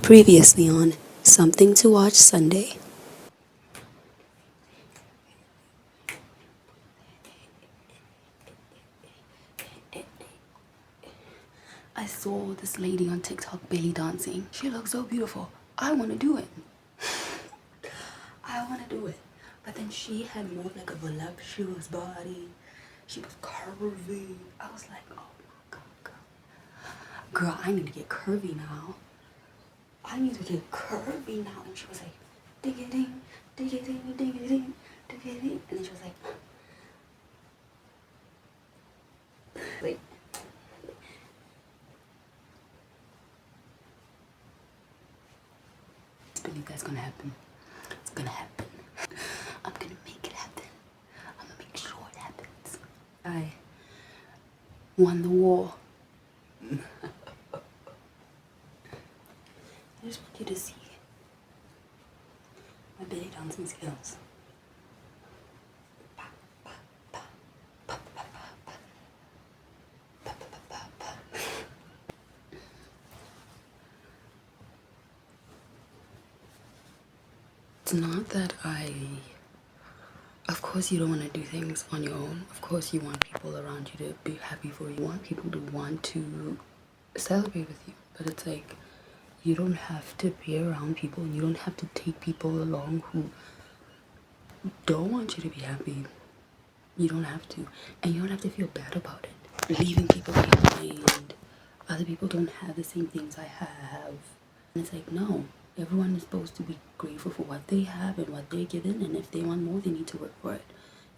Previously on Something to Watch Sunday. I saw this lady on TikTok belly dancing. She looks so beautiful. I want to do it. I want to do it. But then she had more like a voluptuous body. She was curvy. I was like, oh my God, girl, I need to get curvy now. I need to get curvy now. And she was like, dig-a-ding, dig-a-ding, dig-a-ding, dig-a-ding. And then she was like, wait. I believe that's gonna happen. It's gonna happen. I'm gonna make it happen. I'm gonna make sure it happens. I won the war. I just want you to see my belly dancing skills. It's not that of course you don't want to do things on your own. Of course you want people around you to be happy for you. You want people to want to celebrate with you. But it's like, you don't have to be around people. You don't have to take people along who don't want you to be happy. You don't have to. And you don't have to feel bad about it. Leaving people behind. Other people don't have the same things I have. And it's like, no. Everyone is supposed to be grateful for what they have and what they're given. And if they want more, they need to work for it.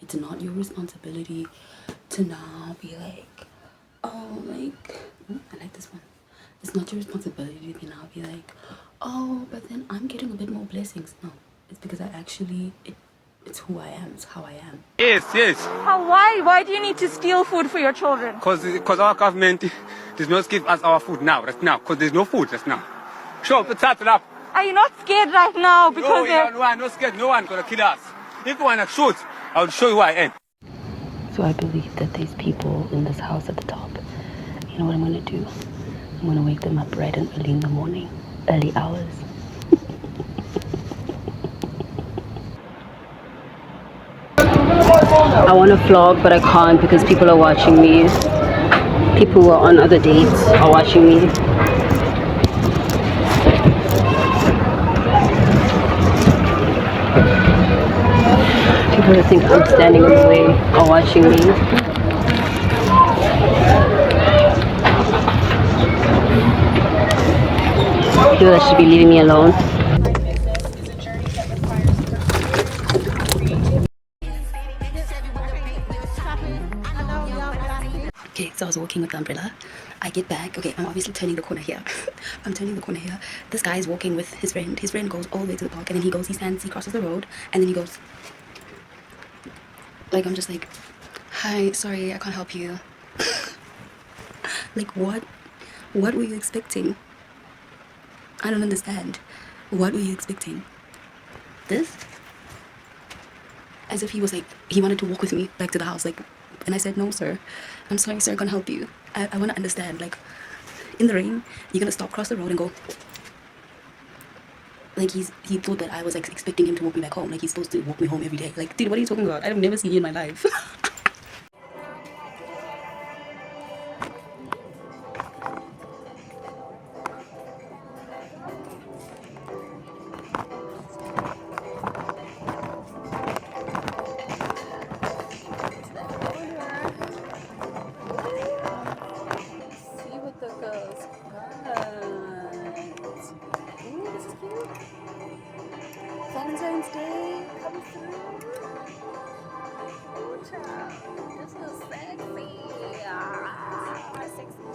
It's not your responsibility to now be like, oh, like, I like this one. It's not your responsibility to now be like, oh, but then I'm getting a bit more blessings. No, it's because I actually, it's who I am. It's how I am. Yes. How? Why? Why do you need to steal food for your children? Because our government does not give us our food now, right now. Because there's no food just now. Sure, but start it up. Are you not scared right now? Because No, I'm not scared. No one's going to kill us. If you want to shoot, I'll show you who I am. So I believe that there's people in this house at the top. You know what I'm going to do? I'm going to wake them up bright and early in the morning. Early hours. I want to vlog, but I can't because people are watching me. People who are on other dates are watching me. People who think I'm standing in the way are watching me. People that should be leaving me alone. Okay, so I was walking with the umbrella. I get back. Okay, I'm obviously turning the corner here. I'm turning the corner here. This guy is walking with his friend. His friend goes all the way to the park, and then he stands, he crosses the road, and then he goes, like, I'm just like, hi, sorry, I can't help you. Like, what were you expecting? I don't understand. What were you expecting? This? As if he was like, he wanted to walk with me back to the house, like, and I said, no, sir. I'm sorry, sir, I can't help you. I want to understand, like, in the rain, you're gonna stop, cross the road, and go. Like, he thought that I was, like, expecting him to walk me back home. Like, he's supposed to walk me home every day. Like, dude, what are you talking about? I've never seen you in my life. See what the girls got. Ooh, this is cute. Valentine's Day coming through. Ooh, child. This is sexy. Ah, sexy.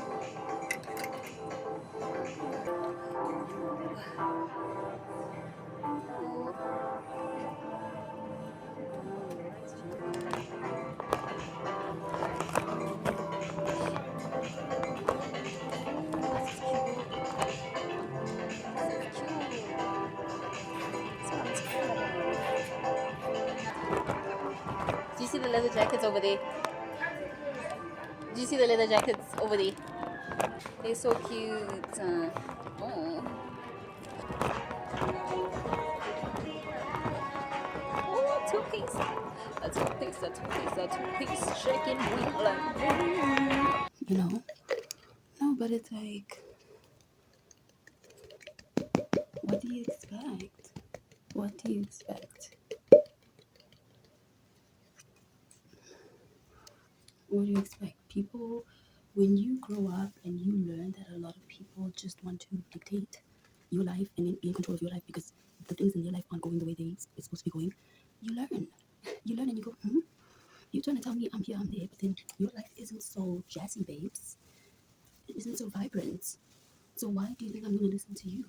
Do you see the leather jackets over there? Do you see the leather jackets over there? They're so cute. Oh. two-piece chicken wing like me. You know? No, but it's like, what do you expect? What do you expect? What do you expect? People, when you grow up and you learn that a lot of people just want to dictate your life and be in control of your life because the things in your life aren't going the way it's supposed to be going, you learn. You learn and you go, you're trying to tell me I'm here, I'm there, but then your life isn't so jazzy, babes. It isn't so vibrant. So why do you think I'm going to listen to you?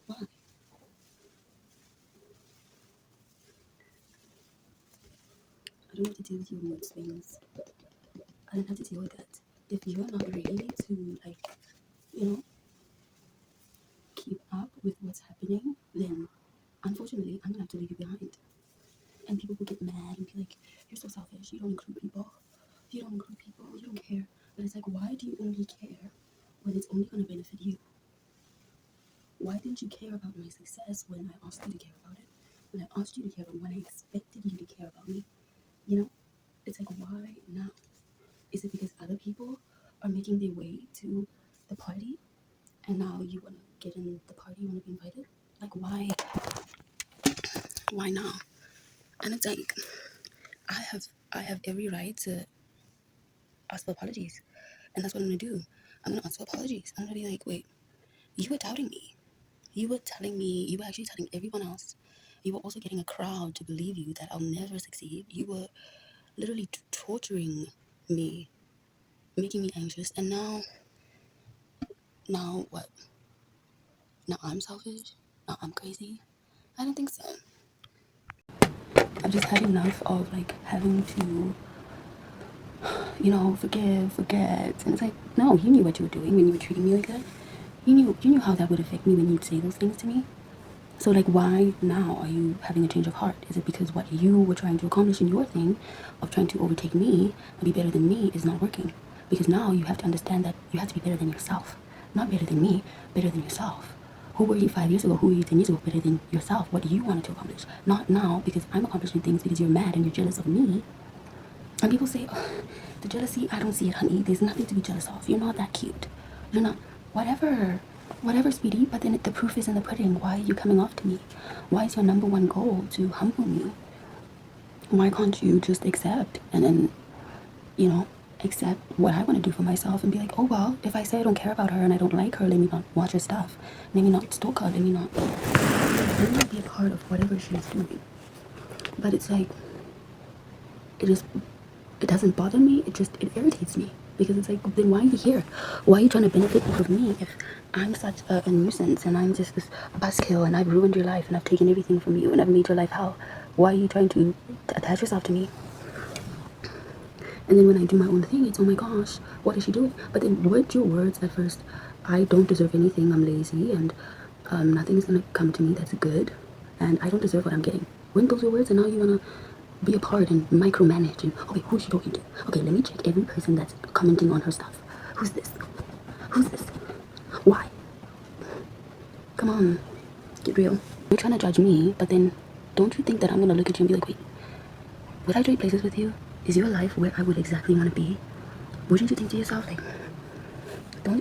Why? I don't have to deal with your mood swings. I don't have to deal with that. If you're not ready to, like, you know, keep up with what's happening, then unfortunately, I'm gonna have to leave you behind. And people will get mad and be like, you're so selfish, you don't include people. You don't include people, you don't care. But it's like, why do you only care when it's only gonna benefit you? Why didn't you care about my success when I asked you to care about it? When I asked you to care about it, when I expected you to care about me? You know, it's like, why now? Is it because other people are making their way to the party and now you want to get in the party, you want to be invited? Like, why? Why now? And it's like, I have every right to ask for apologies. And that's what I'm going to do. I'm going to ask for apologies. I'm going to be like, wait, you were doubting me. You were telling me, you were actually telling everyone else. You were also getting a crowd to believe you that I'll never succeed. You were literally torturing me, making me anxious. And now what? Now I'm selfish? Now I'm crazy? I don't think so. I've just had enough of like having to, forgive, forget. And it's like, no, you knew what you were doing when you were treating me like that. You knew how that would affect me when you'd say those things to me. So like, why now are you having a change of heart? Is it because what you were trying to accomplish in your thing of trying to overtake me and be better than me is not working? Because now you have to understand that you have to be better than yourself. Not better than me, better than yourself. Who were you 5 years ago? Who were you 10 years ago? Better than yourself. What you wanted to accomplish. Not now because I'm accomplishing things because you're mad and you're jealous of me. And people say, oh, the jealousy, I don't see it, honey. There's nothing to be jealous of. You're not that cute. You're not, whatever, sweetie. But then the proof is in the pudding. Why are you coming off to me? Why is your number one goal to humble me? Why can't you just accept and then, accept what I want to do for myself and be like, oh, well, if I say I don't care about her and I don't like her, let me not watch her stuff. Let me not stalk her. Let me not be a part of whatever she's doing. But it's like, it doesn't bother me. It irritates me because it's like, then why are you here? Why are you trying to benefit off of me if I'm such a nuisance and I'm just this buzzkill and I've ruined your life and I've taken everything from you and I've made your life hell? Why are you trying to attach yourself to me? And then when I do my own thing, it's, oh my gosh, what is she doing? But then with your words at first, I don't deserve anything, I'm lazy, and nothing's gonna come to me that's good, and I don't deserve what I'm getting. Weren't those your words? And now you wanna be a part and micromanage and, okay, who's she talking to? Okay, let me check every person that's commenting on her stuff. Who's this? Who's this? Why? Come on, get real. You're trying to judge me, but then don't you think that I'm gonna look at you and be like, wait, would I trade places with you? Is your life where I would exactly want to be? Wouldn't you think to yourself, like,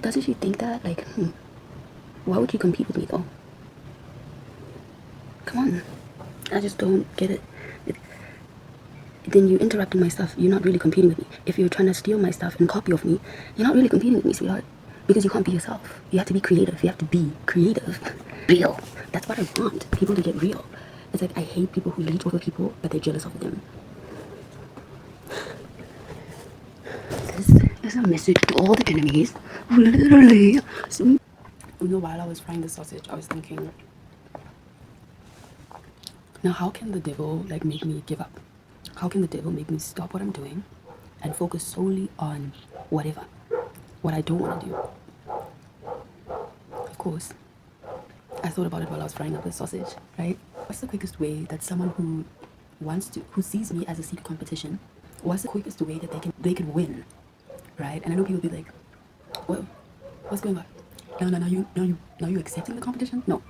doesn't she think that? Like, why would you compete with me though? Come on. I just don't get it. Then you interrupting my stuff. You're not really competing with me. If you're trying to steal my stuff and copy of me, you're not really competing with me, sweetheart. Because you can't be yourself. You have to be creative. You have to be creative. Real. That's what I want. People to get real. It's like, I hate people who leech over people, but they're jealous of them. This is a message to all the enemies. Literally. So, while I was frying the sausage, I was thinking, now how can the devil like make me give up? How can the devil make me stop what I'm doing and focus solely on what I don't want to do? Of course, I thought about it while I was frying up the sausage, right? What's the quickest way that someone who sees me as a secret competition, what's the quickest way that they can win, right? And I know people be like, well, what's going on? Now you accepting the competition? No,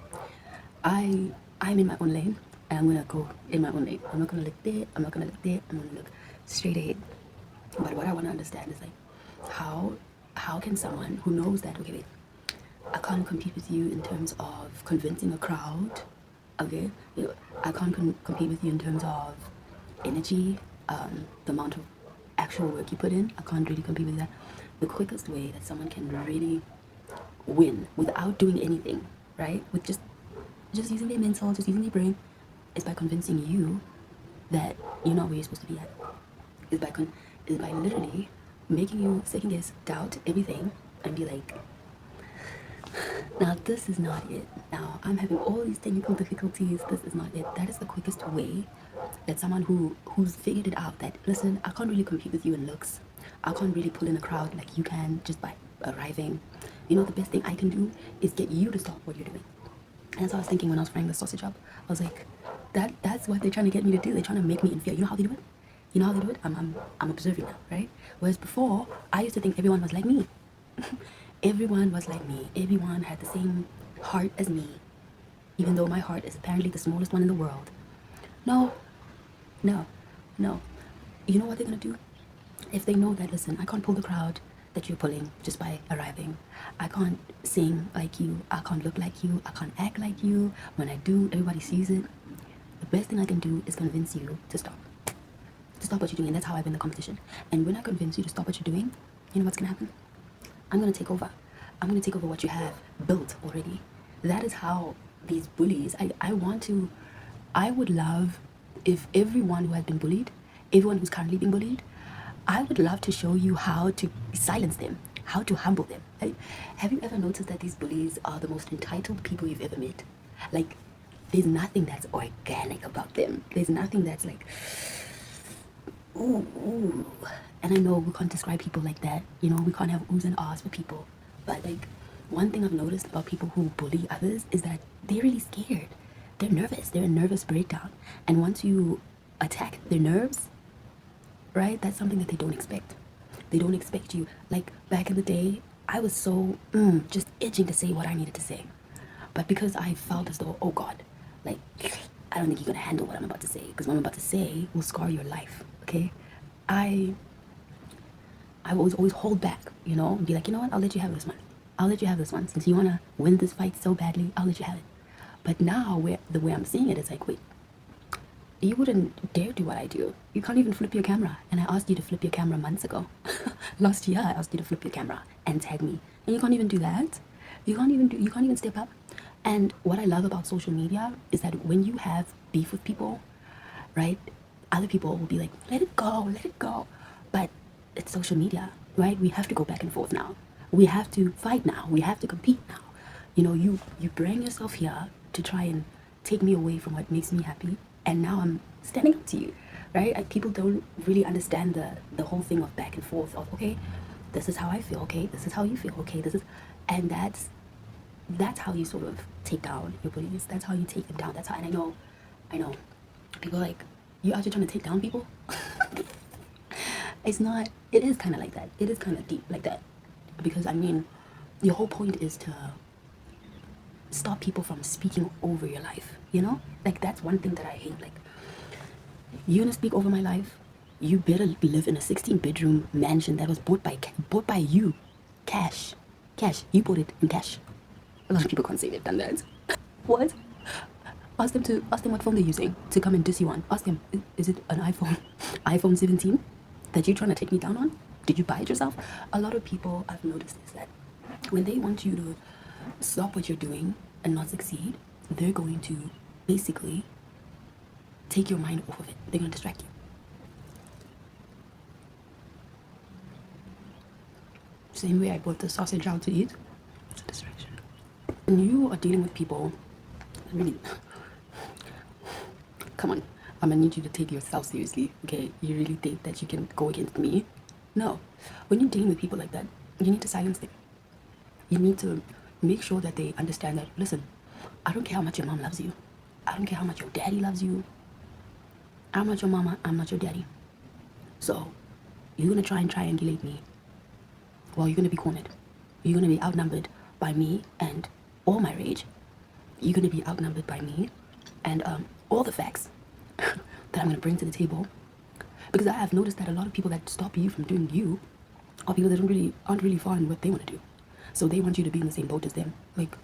I'm in my own lane and I'm gonna go in my own lane. I'm not gonna look there. I'm not gonna look there. I'm gonna look straight ahead. But what I want to understand is like, how can someone who knows that, okay, wait, I can't compete with you in terms of convincing a crowd, okay? I can't compete with you in terms of energy, the amount of actual work you put in. I can't really compete with that. The quickest way that someone can really win without doing anything, right? With just using their mental, just using their brain, is by convincing you that you're not where you're supposed to be at. Is by literally making you second guess, doubt everything, and be like, now this is not it. Now I'm having all these technical difficulties. This is not it. That is the quickest way that someone who's figured it out that, listen, I can't really compete with you in looks. I can't really pull in a crowd like you can just by arriving. You know, the best thing I can do is get you to stop what you're doing. And that's what I was thinking when I was frying the sausage up. I was like, that's what they're trying to get me to do. They're trying to make me in fear. You know how they do it? You know how they do it? I'm observing now, right? Whereas before, I used to think everyone was like me. Everyone was like me. Everyone had the same heart as me, even though my heart is apparently the smallest one in the world. No, no, no. You know what they're gonna do? If they know that, listen, I can't pull the crowd that you're pulling just by arriving. I can't sing like you. I can't look like you. I can't act like you. When I do, everybody sees it. The best thing I can do is convince you to stop. To stop what you're doing. And that's how I win the competition. And when I convince you to stop what you're doing, you know what's gonna happen? I'm gonna take over. I'm gonna take over what you have built already. That is how these bullies, I would love if everyone who has been bullied, everyone who's currently being bullied, I would love to show you how to silence them, how to humble them. Like, have you ever noticed that these bullies are the most entitled people you've ever met? Like, there's nothing that's organic about them. There's nothing that's like, ooh, ooh. And I know we can't describe people like that. You know, we can't have oohs and ahs for people. But like, one thing I've noticed about people who bully others is that they're really scared. They're nervous. They're a nervous breakdown. And once you attack their nerves, right, that's something that they don't expect. They don't expect you. Like back in the day, I was so just itching to say what I needed to say. But because I felt as though, oh God, like, I don't think you're gonna handle what I'm about to say, because what I'm about to say will scar your life, okay? I was always hold back, you know, and be like, you know what, I'll let you have this one. I'll let you have this one. Since you wanna win this fight so badly, I'll let you have it. But now, the way I'm seeing it is like, wait, you wouldn't dare do what I do. You can't even flip your camera. And I asked you to flip your camera months ago. Last year, I asked you to flip your camera and tag me. And you can't even do that. You can't even step up. And what I love about social media is that when you have beef with people, right, other people will be like, let it go, let it go. But it's social media, right? We have to go back and forth now. We have to fight now. We have to compete now. You know, you bring yourself here to try and take me away from what makes me happy. And now I'm standing up to you, right? People don't really understand the whole thing of back and forth of, okay, this is how I feel, okay, this is how you feel, okay, this is, and that's how you sort of take down your bullies. That's how you take them down. That's how, and I know, people are like, you out here trying to take down people? It's not, it is kind of like that. It is kind of deep like that. Because, I mean, your whole point is to stop people from speaking over your life, you know? Like, that's one thing that I hate. Like, you gonna speak over my life? You better live in a 16-bedroom mansion that was bought by you. Cash. You bought it in cash. A lot of people can't say they've done that. What? Ask them what phone they're using to come and diss you on. Ask them, is it an iPhone 17 that you're trying to take me down on? Did you buy it yourself? A lot of people, I've noticed, is that when they want you to stop what you're doing and not succeed, they're going to basically take your mind off of it. They're going to distract you. Same way I bought the sausage out to eat. It's a distraction. When you are dealing with people, really, come on, I'm gonna need you to take yourself seriously, okay? You really think that you can go against me? No. When you're dealing with people like that, you need to silence them. You need to make sure that they understand that, listen, I don't care how much your mom loves you. I don't care how much your daddy loves you. I'm not your mama, I'm not your daddy. So, you're gonna try and triangulate me. Well, you're gonna be cornered. You're gonna be outnumbered by me and all my rage. You're gonna be outnumbered by me and all the facts that I'm gonna bring to the table. Because I have noticed that a lot of people that stop you from doing you are people that aren't really fond what they want to do. So they want you to be in the same boat as them. Like,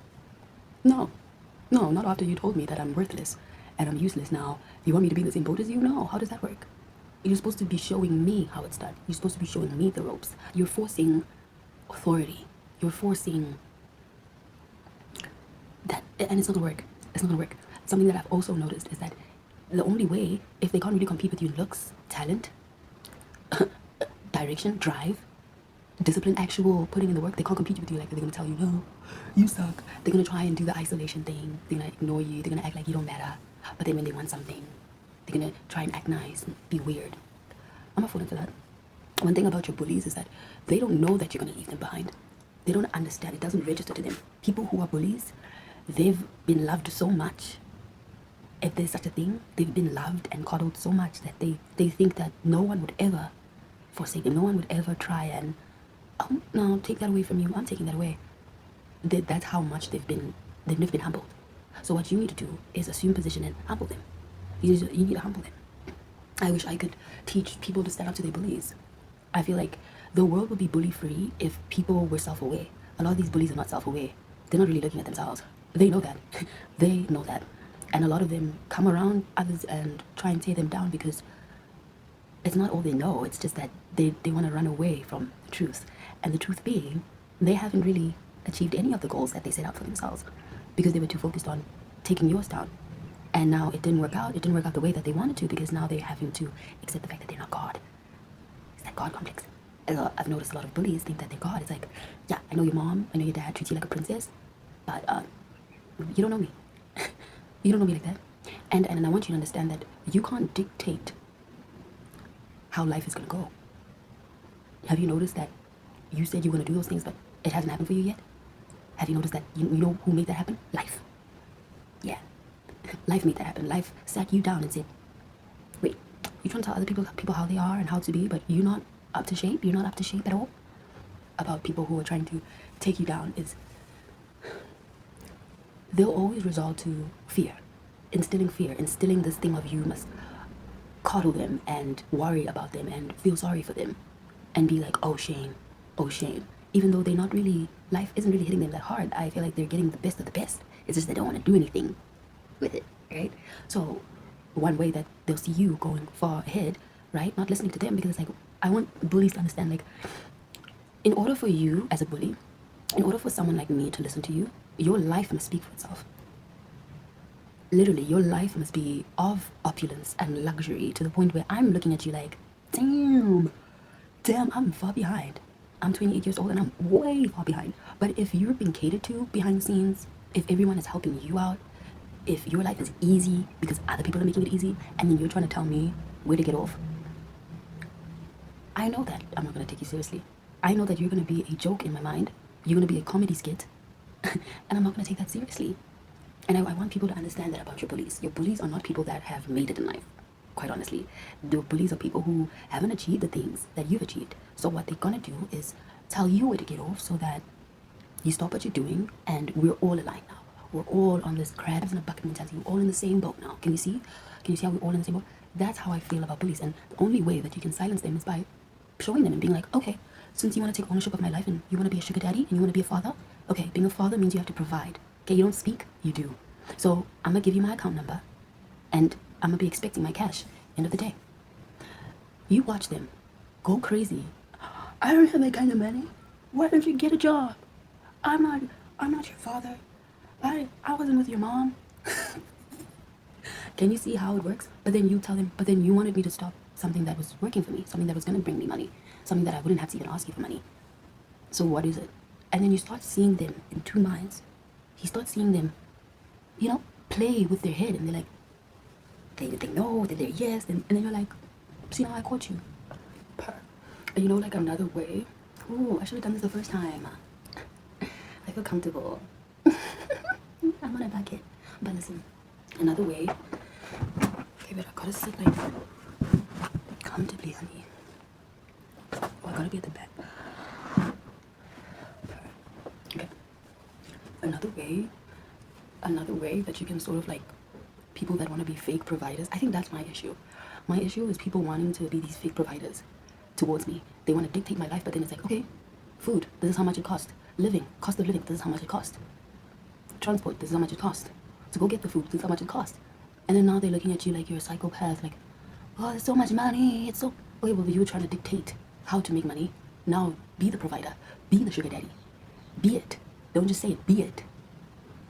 no, no, not after you told me that I'm worthless and I'm useless now. You want me to be in the same boat as you? No, how does that work? You're supposed to be showing me how it's done. You're supposed to be showing me the ropes. You're forcing authority. You're forcing that, and it's not gonna work. It's not gonna work. Something that I've also noticed is that the only way, if they can't really compete with you in looks, talent, direction, drive, discipline, actual putting in the work, they can't compete with you. Like, they're gonna tell you, no, you suck. They're gonna try and do the isolation thing. They're gonna ignore you. They're gonna act like you don't matter. But then when they want something, they're gonna try and act nice and be weird. I'm not falling for that. One thing about your bullies is that they don't know that you're gonna leave them behind. They don't understand. It doesn't register to them. People who are bullies, they've been loved so much. If there's such a thing, they've been loved and coddled so much that they think that no one would ever forsake them. No one would ever try and, oh no, take that away from you. I'm taking that away. That's how much they've never been humbled. So what you need to do is assume position and humble them. You need to humble them. I wish I could teach people to stand up to their bullies. I feel like the world would be bully free if people were self-aware. A lot of these bullies are not self-aware. They're not really looking at themselves. They know that. They know that. And a lot of them come around others and try and tear them down because it's not all they know. It's just that they want to run away from the truth. And the truth being, they haven't really achieved any of the goals that they set out for themselves because they were too focused on taking yours down. And now it didn't work out. It didn't work out the way that they wanted to because now they're having to accept the fact that they're not God. It's that God complex. I've noticed a lot of bullies think that they're God. It's like, yeah, I know your mom, I know your dad treats you like a princess, but you don't know me. You don't know me like that. And I want you to understand that you can't dictate how life is going to go. Have you noticed that you said you were going to do those things, but it hasn't happened for you yet? Have you noticed that you know who made that happen? Life. Yeah. Life made that happen. Life sat you down and said, wait, you're trying to tell other people how they are and how to be, but you're not up to shape? You're not up to shape at all? About people who are trying to take you down is they'll always resort to fear, instilling this thing of you must coddle them and worry about them and feel sorry for them and be like, oh shame, even though they're not really, life isn't really hitting them that hard. I feel like they're getting the best of the best. It's just they don't want to do anything with it, right? So one way that they'll see you going far ahead, right, not listening to them, because it's like, I want bullies to understand, like, in order for you as a bully, in order for someone like me to listen to you, your life must speak for itself. Literally, your life must be of opulence and luxury to the point where I'm looking at you like, damn, I'm far behind. I'm 28 years old and I'm way far behind. But if you're being catered to behind the scenes, if everyone is helping you out, if your life is easy because other people are making it easy, and then you're trying to tell me where to get off, I know that I'm not going to take you seriously. I know that you're going to be a joke in my mind. You're going to be a comedy skit. And I'm not going to take that seriously. And I want people to understand that about your bullies. Your bullies are not people that have made it in life, quite honestly. The bullies are people who haven't achieved the things that you've achieved. So what they're going to do is tell you where to get off so that you stop what you're doing and we're all aligned now. We're all on this crabs in a bucket mentality. We're all in the same boat now. Can you see? Can you see how we're all in the same boat? That's how I feel about bullies. And the only way that you can silence them is by showing them and being like, okay, since you want to take ownership of my life and you want to be a sugar daddy and you want to be a father, okay, being a father means you have to provide. Okay, you don't speak, you do. So I'm going to give you my account number and I'm going to be expecting my cash end of the day. You watch them go crazy. I don't have that kind of money. Why don't you get a job? I'm not your father. I wasn't with your mom. Can you see how it works? But then you tell them, but then you wanted me to stop something that was working for me, something that was going to bring me money, something that I wouldn't have to even ask you for money. So what is it? And then you start seeing them in two minds. You start seeing them, play with their head, and they're like, they know that they're yes, and then you're like, see, now I caught you. And like another way, I should have done this the first time. I feel comfortable. I'm on a bucket. But listen, another way, okay, but I gotta sit like comfortably, honey. I gotta be at the back. Okay. Another way that you can sort of like people that want to be fake providers. I think that's my issue. My issue is people wanting to be these fake providers towards me. They want to dictate my life, but then it's like, okay, food, this is how much it costs. Living, cost of living, this is how much it costs. Transport, this is how much it costs. To go get the food, this is how much it costs. And then now they're looking at you like you're a psychopath, like, oh, there's so much money, it's so... Okay, well, you were trying to dictate how to make money. Now, be the provider. Be the sugar daddy. Be it. Don't just say it, be it.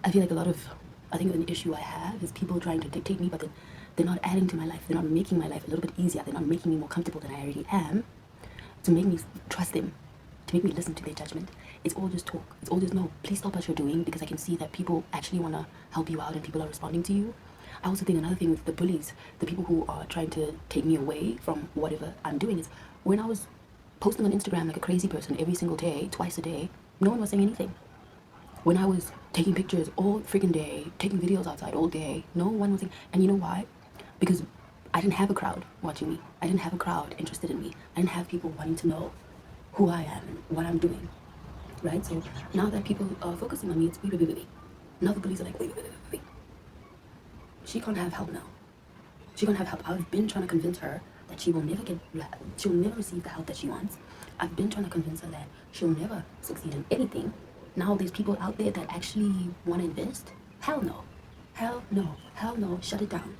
I feel like I think an issue I have is people trying to dictate me, but then they're not adding to my life. They're not making my life a little bit easier. They're not making me more comfortable than I already am, to make me trust them, to make me listen to their judgment. It's all just talk. It's all just, no, please stop what you're doing, because I can see that people actually want to help you out and people are responding to you. I also think another thing with the bullies, the people who are trying to take me away from whatever I'm doing, is when I was posting on Instagram like a crazy person every single day, twice a day, no one was saying anything. When I was taking pictures all freaking day, taking videos outside all day, no one was saying, and you know why? Because I didn't have a crowd watching me. I didn't have a crowd interested in me. I didn't have people wanting to know who I am and what I'm doing, right? So now that people are focusing on me, it's wait. Now the bullies are like, wait. She can't have help now. She can't have help. I've been trying to convince her that she'll never receive the help that she wants. I've been trying to convince her that she'll never succeed in anything. Now there's people out there that actually want to invest. Hell no. Shut it down.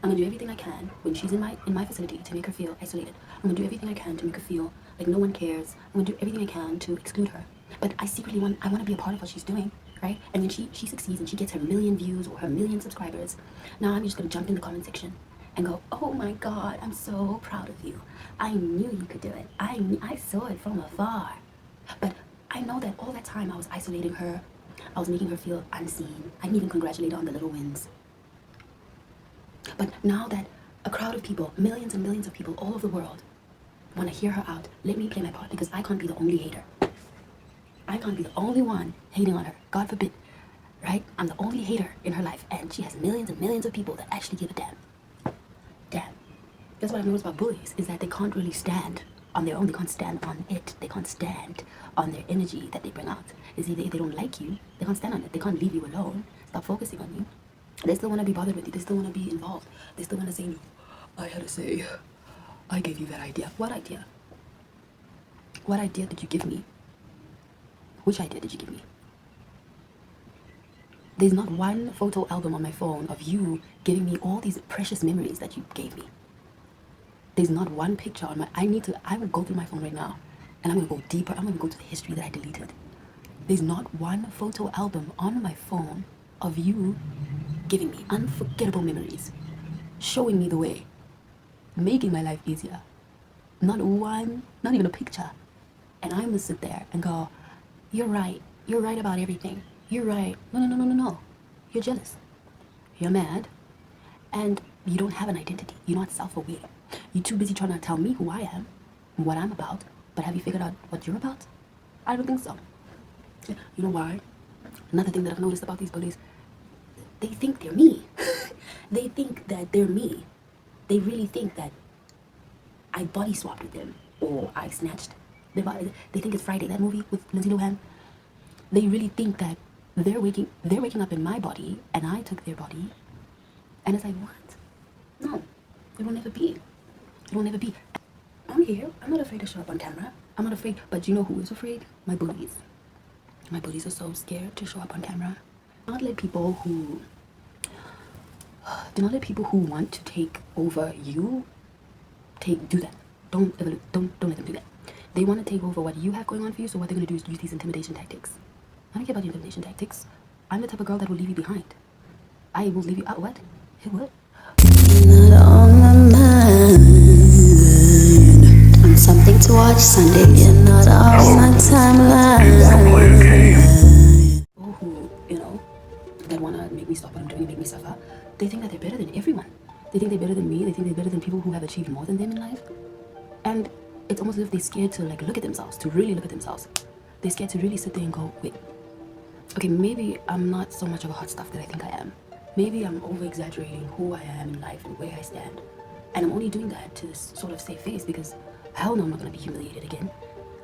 I'm gonna do everything I can when she's in my facility to make her feel isolated. I'm gonna do everything I can to make her feel like no one cares. I'm gonna do everything I can to exclude her. But I secretly want to be a part of what she's doing, right? And when she succeeds and she gets her 1,000,000 views or her 1,000,000 subscribers, now I'm just gonna jump in the comment section and go, oh my God, I'm so proud of you. I knew you could do it. I saw it from afar. But I know that all that time I was isolating her. I was making her feel unseen. I didn't even congratulate her on the little wins. But now that a crowd of people, millions and millions of people all over the world want to hear her out, let me play my part, because I can't be the only hater. I can't be the only one hating on her. God forbid, right? I'm the only hater in her life, and she has millions and millions of people that actually give a damn. That's what I've noticed about bullies, is that they can't really stand on their own. They can't stand on it. They can't stand on their energy that they bring out. Is if they don't like you, they can't stand on it. They can't leave you alone. Stop focusing on you. They still want to be bothered with you. They still want to be involved. They still want to say, no, I had to say, I gave you that idea. What idea? What idea did you give me? Which idea did you give me? There's not one photo album on my phone of you giving me all these precious memories that you gave me. There's not one picture on my... I will go through my phone right now, and I'm going to go deeper. I'm going to go to the history that I deleted. There's not one photo album on my phone of you giving me unforgettable memories, showing me the way, making my life easier. Not one, not even a picture. And I'm going to sit there and go, you're right about everything. You're right. No. You're jealous. You're mad. And you don't have an identity. You're not self-aware. You're too busy trying to tell me who I am, what I'm about. But have you figured out what you're about? I don't think so. You know why? Another thing that I've noticed about these bullies, they think they're me. They think that they're me. They really think that I body swapped with them, or I snatched their body. They think it's Friday, that movie with Lindsay Lohan. They really think that they're waking up in my body, and I took their body. And it's like, what? No, it will never be. It will never be. I'm here. I'm not afraid to show up on camera. I'm not afraid. But you know who is afraid? My bullies. My bullies are so scared to show up on camera. Do not let people who want to take over you do that. Don't let them do that. They want to take over what you have going on for you, so what they're going to do is use these intimidation tactics. I don't care about the intimidation tactics. I'm the type of girl that will leave you behind. I will leave you out. What? Hey, what? Not on my mind. I'm something to watch Sunday. You're not on my timeline. People who, that want to make me stop what I'm doing, make me suffer, they think that they're better than everyone. They think they're better than me. They think they're better than people who have achieved more than them in life. And it's almost as if they're scared to look at themselves, to really look at themselves. They're scared to really sit there and go, wait, okay, maybe I'm not so much of a hot stuff that I think I am. Maybe I'm over-exaggerating who I am in life and where I stand. And I'm only doing that to sort of save face, because hell no, I'm not going to be humiliated again.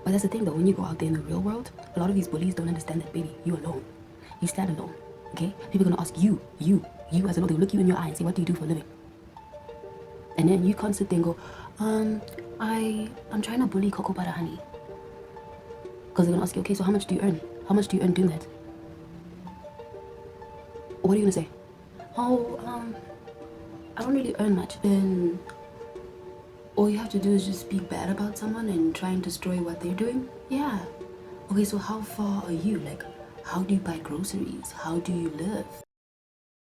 But that's the thing though, when you go out there in the real world, a lot of these bullies don't understand that, baby, you're alone. You stand alone, okay? People are going to ask you as alone. They'll look you in your eye and say, what do you do for a living? And then you can't sit there and go, I'm trying to bully CocoaButterHoney. Because they're gonna ask you, okay, so how much do you earn? How much do you earn doing that? What are you gonna say? Oh, I don't really earn much. Then all you have to do is just speak bad about someone and try and destroy what they're doing? Yeah. Okay, so how far are you? Like, how do you buy groceries? How do you live?